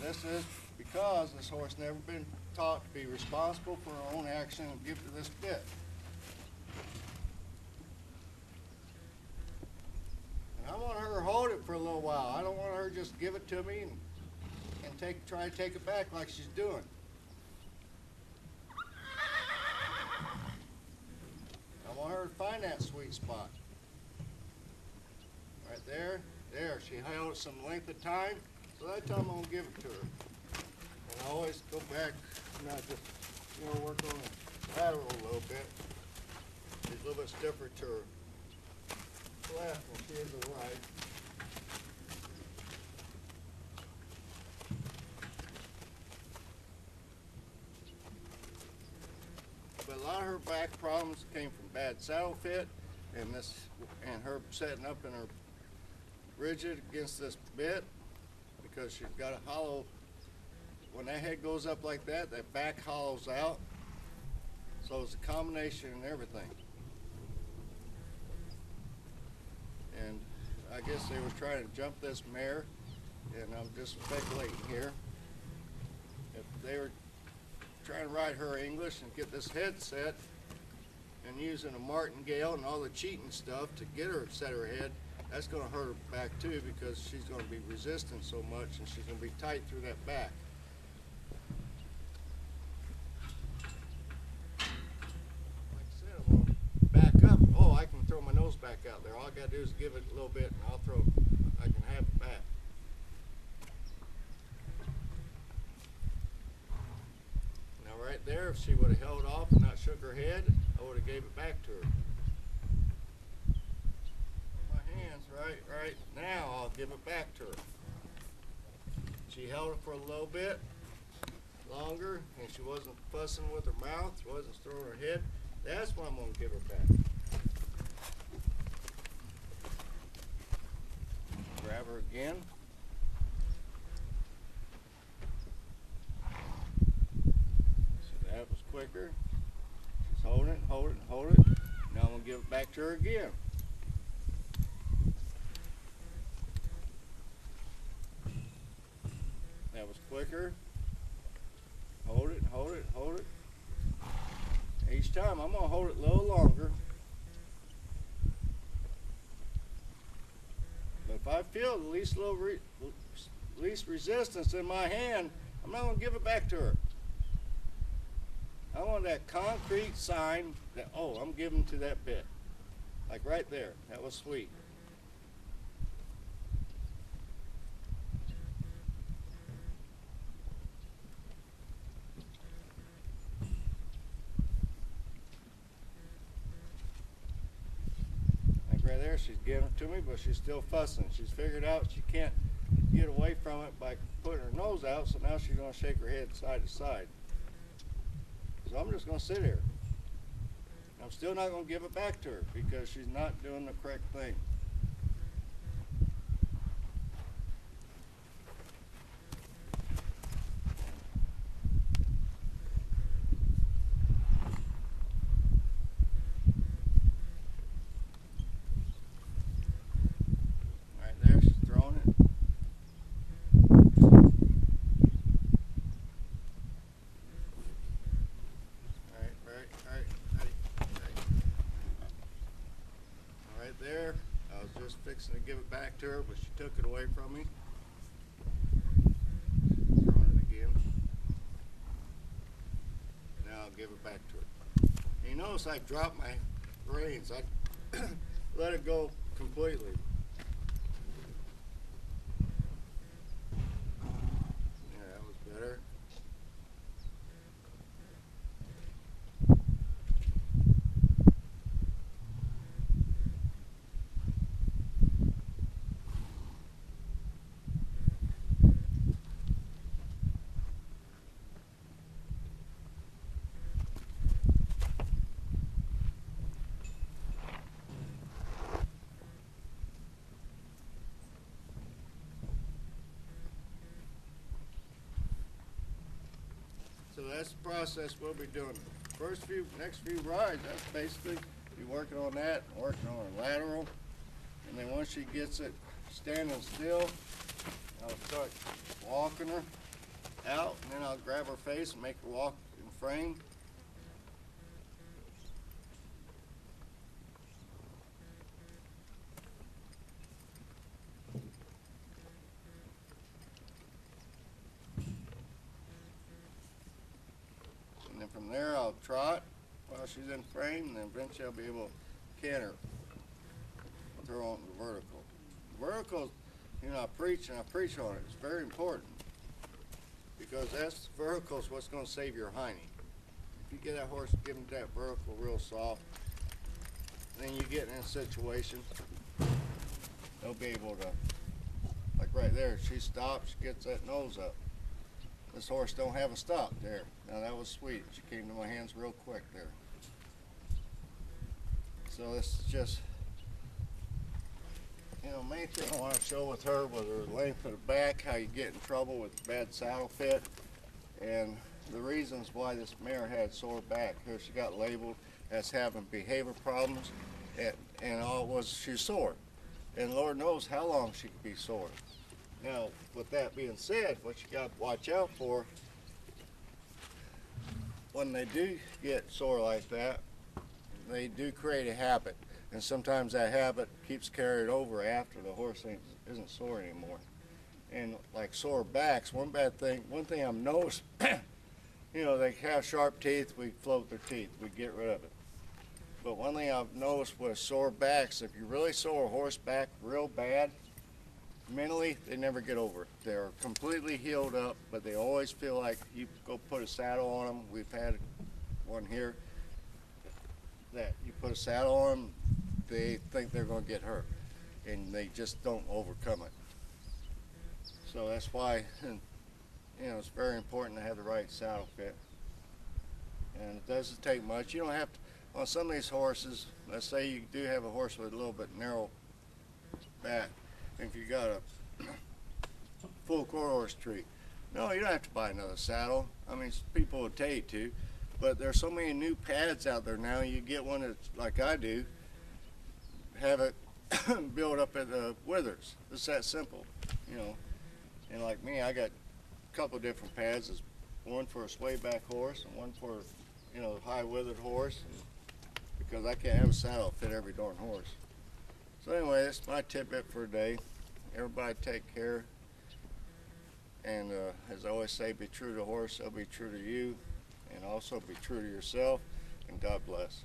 this is because this horse never been taught to be responsible for her own action and give to this bit. And I want her to hold it for a little while. I don't want her to just give it to me and try to take it back like she's doing. I want her to find that sweet spot. Right there. There, she held it some length of time, so that time I'm going to give it to her. And I always go back and I just, work on the lateral a little bit. She's a little bit stiffer to her left than she is to the right. But a lot of her back problems came from bad saddle fit and her setting up in her rigid against this bit because she's got a hollow. When that head goes up like that, that back hollows out. So it's a combination and everything. And I guess they were trying to jump this mare, and I'm just speculating here. If they were trying to ride her English and get this head set and using a martingale and all the cheating stuff to get her set her head, that's going to hurt her back too because she's going to be resisting so much and she's going to be tight through that back. Like I said, I'm going to back up. Oh, I can throw my nose back out there. All I got to do is give it a little bit and I can have it back. Now right there, if she would have held off and not shook her head, I would have gave it back to her. Right now I'll give it back to her. She held it for a little bit longer and she wasn't fussing with her mouth, she wasn't throwing her head. That's when I'm going to give her back. Grab her again. So that was quicker. She's holding it. Now I'm going to give it back to her again. That was quicker. Hold it. Each time I'm going to hold it a little longer. But if I feel the least resistance in my hand, I'm not going to give it back to her. I want that concrete sign that, oh, I'm giving to that bit. Like right there. That was sweet. Right there, she's giving it to me, but she's still fussing. She's figured out she can't get away from it by putting her nose out, so now she's going to shake her head side to side. So I'm just going to sit here. I'm still not going to give it back to her because she's not doing the correct thing. There, I was just fixing to give it back to her, but she took it away from me. Throwing it again. Now I'll give it back to her. And you notice I dropped my reins. I let it go completely. Yeah, that was better. So that's the process we'll be doing. Next few rides, that's basically be working on that, working on her lateral, and then once she gets it standing still, I'll start walking her. out, and then I'll grab her face and make her walk in frame. And then from there I'll trot while she's in frame, and then eventually I'll be able to canter with her on the vertical. Vertical, you know, I preach on it. It's very important because that's vertical is what's going to save your hiney. If you get that horse, give him that vertical real soft, then you get in a situation they'll be able to, like right there, she stops, she gets that nose up. This horse don't have a stop there. Now that was sweet. She came to my hands real quick there. So this is just, you know, main thing I want to show with her was her length of the back, how you get in trouble with bad saddle fit, and the reasons why this mare had sore back. Here she got labeled as having behavior problems, and all it was she's sore. And Lord knows how long she could be sore. Now, with that being said, what you got to watch out for, when they do get sore like that, they do create a habit. And sometimes that habit keeps carried over after the horse isn't sore anymore. And like sore backs, one thing I've noticed, you know, they have sharp teeth, we float their teeth, we get rid of it. But one thing I've noticed with sore backs, if you really sore a horse back real bad, mentally, they never get over it. They're completely healed up, but they always feel like you go put a saddle on them. We've had one here that you put a saddle on them, they think they're going to get hurt, and they just don't overcome it. So that's why, you know, it's very important to have the right saddle fit. And it doesn't take much. You don't have to, on some of these horses, let's say you do have a horse with a little bit narrow back, if you got a full quarter horse treat, no, you don't have to buy another saddle. I mean, people would tell you to, but there's so many new pads out there now. You get one that's like I do, have it build up at the withers. It's that simple, you know. And like me, I got a couple different pads. There's one for a sway back horse and one for, you know, high withered horse, because I can't have a saddle fit every darn horse. So anyway, that's my tidbit for today. Everybody take care. And as I always say, be true to the horse, they'll be true to you. And also be true to yourself. And God bless.